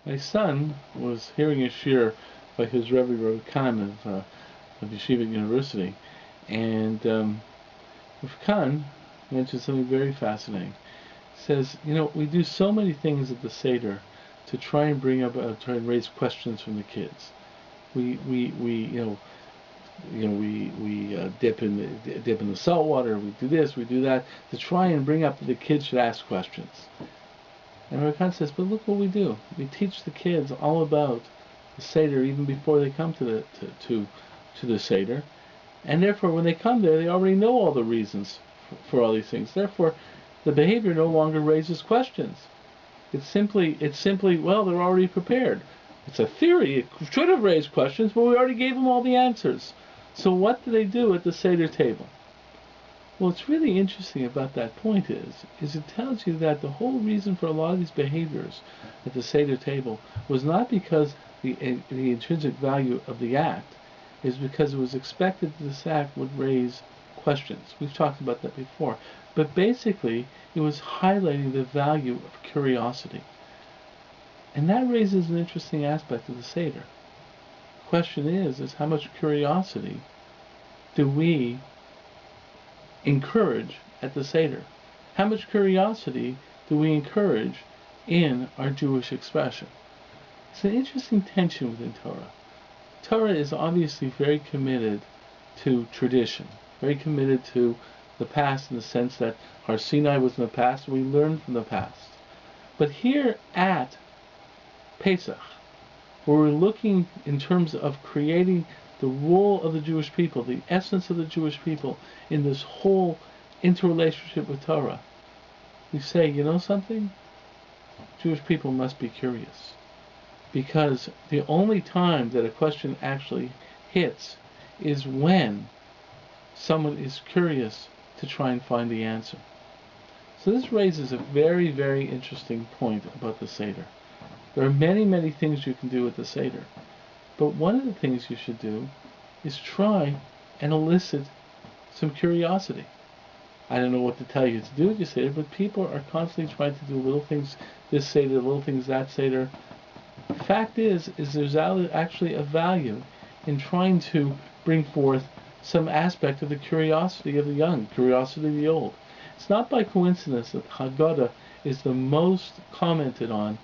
My son was hearing a shir by his Rabbi Khan of Yeshiva University, and Rav Khan mentioned something very fascinating. He says, we do so many things at the Seder to try and try and raise questions from the kids. We dip in the salt water. We do this, we do that, to try and bring up that the kids should ask questions. And Rav Khan says, but look what we do. We teach the kids all about the Seder even before they come to the Seder, and therefore when they come there, they already know all the reasons for all these things. Therefore, the behavior no longer raises questions. It's simply, well, they're already prepared. It's a theory. It should have raised questions, but we already gave them all the answers. So what do they do at the Seder table? Well, what's really interesting about that point is it tells you that the whole reason for a lot of these behaviors at the Seder table was not because the intrinsic value of the act, is because it was expected that this act would raise questions. We've talked about that before. But basically, it was highlighting the value of curiosity. And that raises an interesting aspect of the Seder. The question is how much curiosity do we encourage at the Seder? How much curiosity do we encourage in our Jewish expression? It's an interesting tension within Torah. Torah is obviously very committed to tradition, very committed to the past in the sense that Har Sinai was in the past, and we learn from the past. But here at Pesach, where we're looking in terms of creating the role of the Jewish people, the essence of the Jewish people in this whole interrelationship with Torah, we say, you know something? Jewish people must be curious. Because the only time that a question actually hits is when someone is curious to try and find the answer. So this raises a very, very interesting point about the Seder. There are many, many things you can do with the Seder. But one of the things you should do is try and elicit some curiosity. I don't know what to tell you to do with your Seder, but people are constantly trying to do little things this Seder, little things that Seder. The fact is there's actually a value in trying to bring forth some aspect of the curiosity of the young, curiosity of the old. It's not by coincidence that Haggadah is the most commented on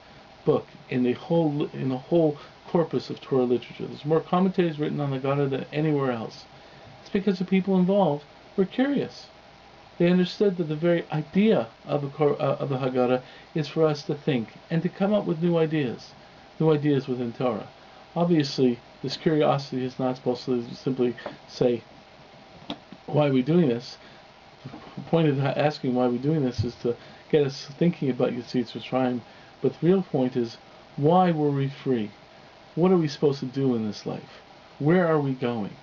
book in the whole corpus of Torah literature. There's more commentaries written on the Haggadah than anywhere else. It's because the people involved were curious. They understood that the very idea of the Haggadah is for us to think and to come up with new ideas within Torah. Obviously, this curiosity is not supposed to simply say, why are we doing this? The point of asking why we're doing this is to get us thinking about Yitzhak Mitzrayim. But the real point is, why were we free? What are we supposed to do in this life? Where are we going?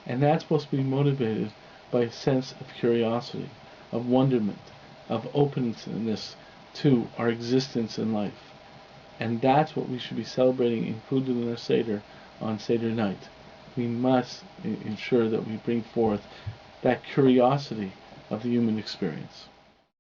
And that's supposed to be motivated by a sense of curiosity, of wonderment, of openness to our existence in life. And that's what we should be celebrating, included in our Seder, on Seder night. We must ensure that we bring forth that curiosity of the human experience.